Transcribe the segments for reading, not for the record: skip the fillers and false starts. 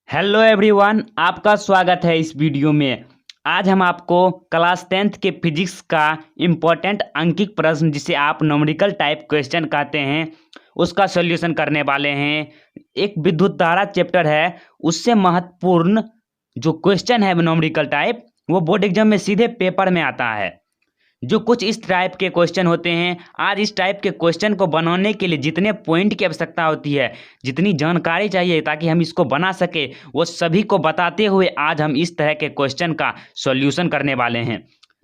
Hello everyone, आपका स्वागत है इस वीडियो में। आज हम आपको क्लास 10th के फिजिक्स का इम्पोर्टेंट अंकिक प्रश्न, जिसे आप न्यूमेरिकल टाइप क्वेश्चन कहते हैं, उसका सॉल्यूशन करने वाले हैं। एक विद्युत धारा चैप्टर है, उससे महत्वपूर्ण जो क्वेश्चन है न्यूमेरिकल टाइप, वो बोर्ड एग्जाम में सीधे पेपर में आता है। जो कुछ इस टाइप के क्वेश्चन होते हैं, आज इस टाइप के क्वेश्चन को बनाने के लिए जितने पॉइंट की आवश्यकता होती है, जितनी जानकारी चाहिए ताकि हम इसको बना सके, वो सभी को बताते हुए आज हम इस तरह के क्वेश्चन का सॉल्यूशन करने वाले हैं।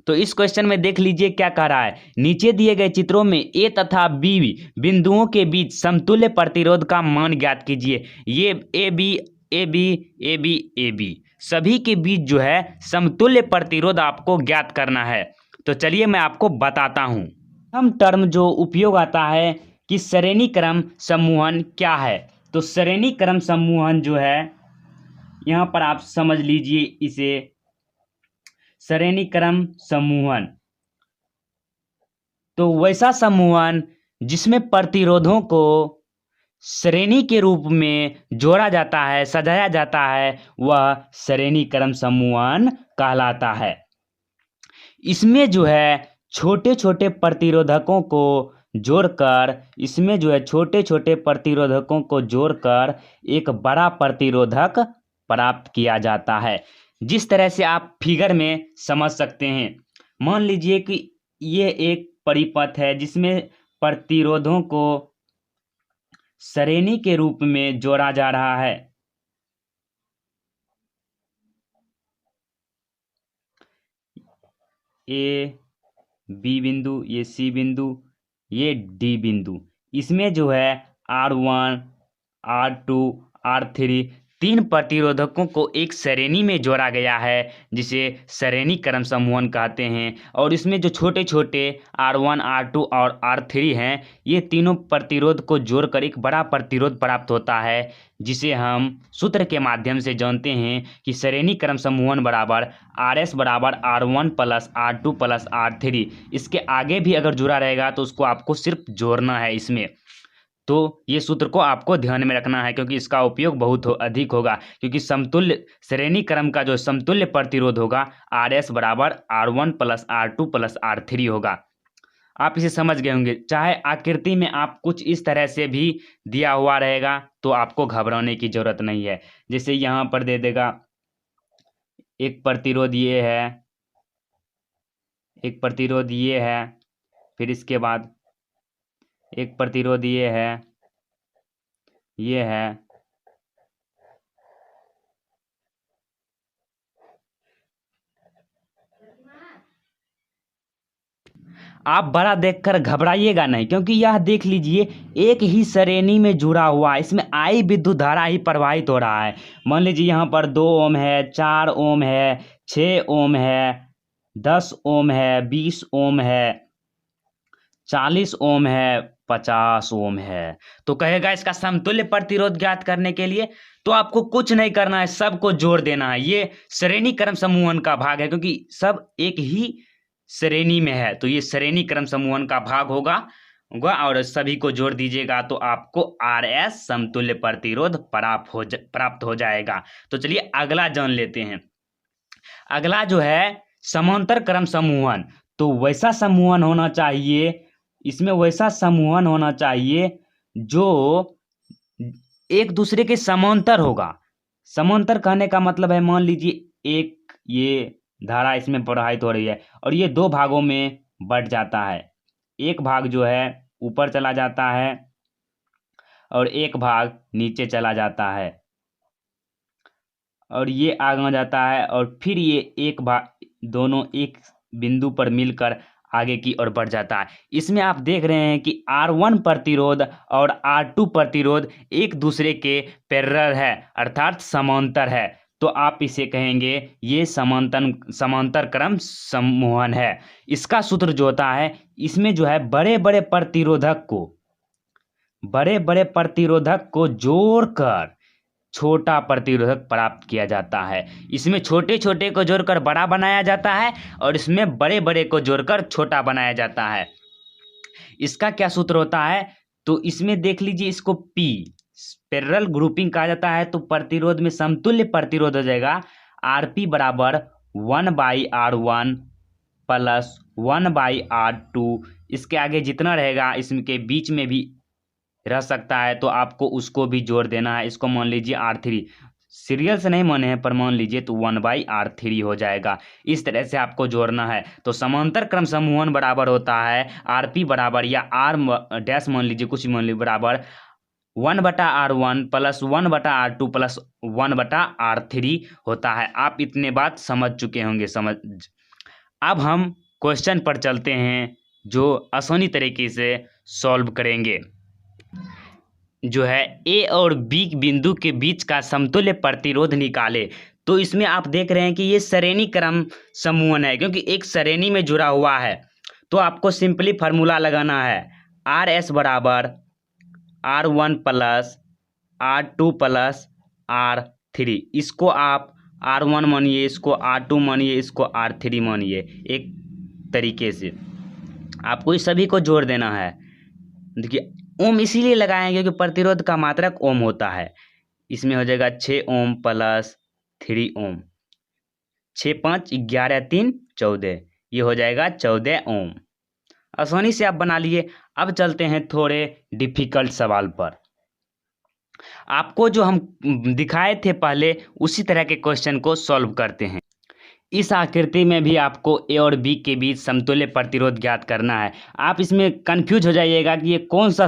तो इस क्वेश्चन में देख लीजिए क्या कह रहा है। नीचे दिए गए चित्रों में ए तथा बी बिंदुओं के बीच समतुल्य प्रतिरोध का मान ज्ञात कीजिए। ये A B A B A B A B सभी के बीच जो है समतुल्य प्रतिरोध आपको ज्ञात करना है। तो चलिए मैं आपको बताता हूं। हम टर्म जो उपयोग आता है कि श्रेणी क्रम समूहन क्या है। तो श्रेणी क्रम समूहन जो है, यहां पर आप समझ लीजिए इसे। श्रेणी क्रम समूहन तो वैसा समूहन जिसमें प्रतिरोधों को श्रेणी के रूप में जोड़ा जाता है, सजाया जाता है, वह श्रेणी क्रम समूहन कहलाता है। इसमें जो है छोटे छोटे प्रतिरोधकों को जोड़कर एक बड़ा प्रतिरोधक प्राप्त किया जाता है। जिस तरह से आप फिगर में समझ सकते हैं, मान लीजिए कि ये एक परिपथ है जिसमें प्रतिरोधों को श्रेणी के रूप में जोड़ा जा रहा है। ए बी बिंदु, ये सी बिंदु, ये डी बिंदु। इसमें जो है R1, R2, R3 तीन प्रतिरोधकों को एक श्रेणी में जोड़ा गया है, जिसे श्रेणी क्रम समूहन कहते हैं। और इसमें जो छोटे छोटे R1, R2 और R3 हैं, ये तीनों प्रतिरोध को जोड़कर एक बड़ा प्रतिरोध प्राप्त होता है, जिसे हम सूत्र के माध्यम से जानते हैं कि श्रेणी क्रम समूहन बराबर RS बराबर R1 plus R2 plus R3। इसके आगे भी अगर जुड़ा रहेगा तो उसको आपको सिर्फ जोड़ना है इसमें। तो ये सूत्र को आपको ध्यान में रखना है, क्योंकि इसका उपयोग बहुत अधिक होगा। क्योंकि समतुल्य श्रेणी क्रम का जो समतुल्य प्रतिरोध होगा RS बराबर R1 plus R2 plus R3 होगा। आप इसे समझ गए होंगे। चाहे आकृति में आप कुछ इस तरह से भी दिया हुआ रहेगा तो आपको घबराने की जरूरत नहीं है। जैसे यहाँ पर दे देगा एक प्रतिरोध ये है, एक प्रतिरोध ये है, फिर इसके बाद एक प्रतिरोध ये है, ये है, आप बड़ा देखकर घबराइएगा नहीं, क्योंकि यह देख लीजिए एक ही श्रेणी में जुड़ा हुआ है। इसमें आई विद्युत धारा ही प्रवाहित हो रहा है। मान लीजिए यहाँ पर 2 ओम है, 4 ओम है, 6 ओम है, 10 ओम है, 20 ओम है, 40 ओम है, 50 ओम है। तो कहेगा इसका समतुल्य प्रतिरोध ज्ञात करने के लिए तो आपको कुछ नहीं करना है, सबको जोड़ देना है। ये श्रेणी क्रम समूहन का भाग है, क्योंकि सब एक ही श्रेणी में है, तो ये श्रेणी क्रम समूहन का भाग होगा और सभी को जोड़ दीजिएगा तो आपको RS समतुल्य प्रतिरोध प्राप्त हो जाएगा। तो चलिए अगला जान लेते हैं। अगला जो है समांतर क्रम समूहन। तो वैसा समूहन होना चाहिए, इसमें वैसा समूहन होना चाहिए जो एक दूसरे के समांतर होगा। समांतर कहने का मतलब है, मान लीजिए एक ये धारा इसमें प्रवाहित हो रही है और ये दो भागों में बंट जाता है। एक भाग जो है ऊपर चला जाता है और एक भाग नीचे चला जाता है, और ये आगे जाता है, और फिर ये एक भाग दोनों एक बिंदु पर मिलकर आगे की ओर बढ़ जाता है। इसमें आप देख रहे हैं कि R1 प्रतिरोध और R2 प्रतिरोध एक दूसरे के पैरेलल है, अर्थात समांतर है। तो आप इसे कहेंगे ये समांतर क्रम समूहन है। इसका सूत्र जो होता है, इसमें जो है बड़े बड़े प्रतिरोधक को जोड़कर छोटा प्रतिरोधक प्राप्त किया जाता है। इसमें छोटे छोटे को जोड़कर बड़ा बनाया जाता है और इसमें बड़े बड़े को जोड़कर छोटा बनाया जाता है। इसका क्या सूत्र होता है, तो इसमें देख लीजिए, इसको P पैरेलल ग्रुपिंग कहा जाता है। तो प्रतिरोध में समतुल्य प्रतिरोध हो जाएगा Rp बराबर 1/R1 प्लस 1/R2। इसके आगे जितना रहेगा इसके बीच में भी रह सकता है, तो आपको उसको भी जोड़ देना है। इसको मान लीजिए R3, सीरियल से नहीं माने हैं पर मान लीजिए तो 1/R3 हो जाएगा। इस तरह से आपको जोड़ना है। तो समांतर क्रम समूहन बराबर होता है Rp बराबर या R डैश मान लीजिए, कुछ मान लीजिए, बराबर 1/R1 plus 1/R2 plus 1/R3 होता है। आप इतने बात समझ चुके होंगे। अब हम क्वेश्चन पर चलते हैं जो आसानी तरीके से सॉल्व करेंगे। जो है ए और बी बिंदु के बीच का समतुल्य प्रतिरोध निकाले। तो इसमें आप देख रहे हैं कि ये श्रेणी क्रम समूहन है, क्योंकि एक श्रेणी में जुड़ा हुआ है। तो आपको सिंपली फार्मूला लगाना है RS बराबर R1 plus R2 plus R3। इसको आप R1 मानिए, इसको R2 मानिए, इसको R3 मानिए। एक तरीके से आपको इस सभी को जोड़ देना है। देखिए ओम इसीलिए लगाए हैं क्योंकि प्रतिरोध का मात्रक ओम होता है। इसमें हो जाएगा 6 ओम प्लस 3 ओम, 6 5 11 3 14, ये हो जाएगा 14 ओम। आसानी से आप बना लिए। अब चलते हैं थोड़े डिफिकल्ट सवाल पर। आपको जो हम दिखाए थे पहले उसी तरह के क्वेश्चन को सॉल्व करते हैं। इस आकृति में भी आपको ए और बी के बीच समतुल्य प्रतिरोध ज्ञात करना है। आप इसमें कंफ्यूज हो जाइएगा कि ये कौन सा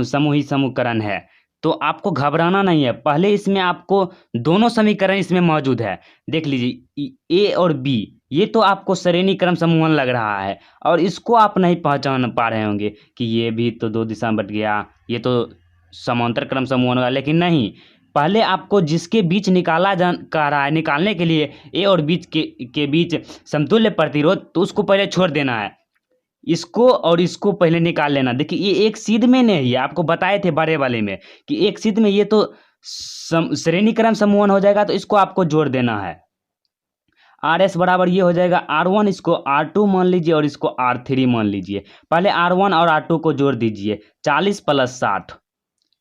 समूही समीकरण है। तो आपको घबराना नहीं है। पहले इसमें आपको दोनों समीकरण इसमें मौजूद है। देख लीजिए ए और बी, ये तो आपको श्रेणी क्रम समूहन लग रहा है और इसको आप नहीं पहचान पा रहे होंगे कि ये भी तो दो दिशा में बट गया, ये तो समांतर क्रम समूहन होगा। लेकिन नहीं, पहले आपको जिसके बीच निकाला जा रहा है, निकालने के लिए ए और बीच के बीच समतुल्य प्रतिरोध, तो उसको पहले छोड़ देना है। इसको और इसको पहले निकाल लेना। देखिए ये एक सीध में नहीं है, आपको बताए थे बड़े वाले में कि एक सीध में ये तो श्रेणी क्रम समूहन हो जाएगा। तो इसको आपको जोड़ देना है। RS बराबर ये हो जाएगा R1, इसको R2 मान लीजिए और इसको R3 मान लीजिए। पहले R1 और R2 को जोड़ दीजिए। 40 प्लस 60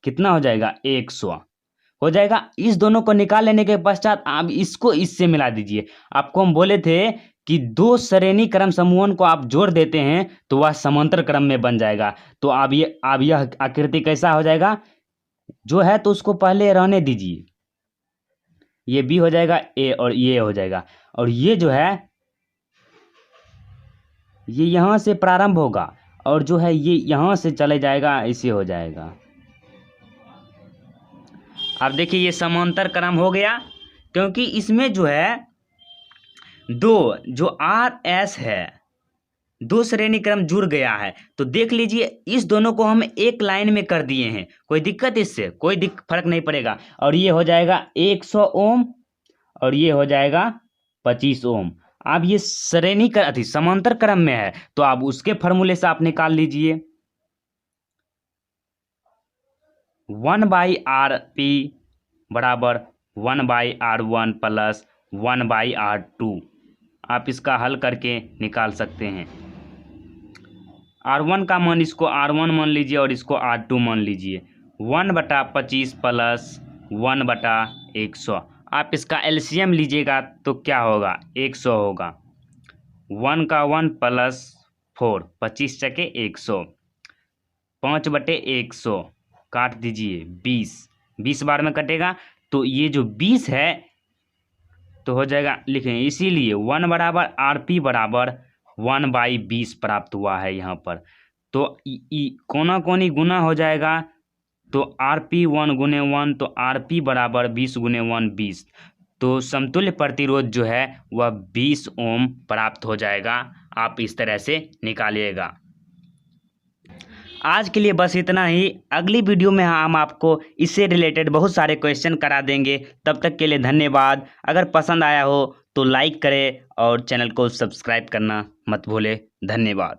कितना हो जाएगा? 100 हो जाएगा। इस दोनों को निकाल लेने के पश्चात आप इसको इससे मिला दीजिए। आपको हम बोले थे कि दो श्रेणी क्रम समूहन को आप जोड़ देते हैं तो वह समांतर क्रम में बन जाएगा। तो अब यह आकृति कैसा हो जाएगा? जो है तो उसको पहले रहने दीजिए। ये बी हो जाएगा, ए और ये हो जाएगा, और ये जो है ये यहाँ से प्रारंभ होगा और जो है ये यहाँ से चले जाएगा, ऐसे हो जाएगा। अब देखिए ये समांतर क्रम हो गया, क्योंकि इसमें जो है दो जो RS है, दो श्रेणी क्रम जुड़ गया है। तो देख लीजिए इस दोनों को हम एक लाइन में कर दिए हैं। कोई दिक्कत इससे? कोई फर्क नहीं पड़ेगा। और ये हो जाएगा 100 ओम और ये हो जाएगा 25 ओम। अब ये श्रेणी क्रम समांतर क्रम में है, तो आप उसके फॉर्मूले से आप निकाल लीजिए। 1/Rp बराबर 1/R1 प्लस 1/R2। आप इसका हल करके निकाल सकते हैं। R1 का मान इसको R1 मान लीजिए और इसको R2 मान लीजिए। 1/25 प्लस 1/100। आप इसका एलसीएम लीजिएगा तो क्या होगा? 100 होगा। 1 का 1 प्लस 4, 25 चके 100, 5/100 काट दीजिए 20 बार में कटेगा। तो ये जो 20 है तो हो जाएगा, लिखें इसीलिए 1 बराबर RP बराबर 1/20 प्राप्त हुआ है यहाँ पर। तो कोना कोनी गुना हो जाएगा, तो RP 1 गुने 1, तो RP बराबर 20 गुने 1 20। तो समतुल्य प्रतिरोध जो है वह 20 ओम प्राप्त हो जाएगा। आप इस तरह से निकालिएगा। आज के लिए बस इतना ही। अगली वीडियो में हम आपको इससे रिलेटेड बहुत सारे क्वेश्चन करा देंगे। तब तक के लिए धन्यवाद। अगर पसंद आया हो तो लाइक करें और चैनल को सब्सक्राइब करना मत भूलें। धन्यवाद।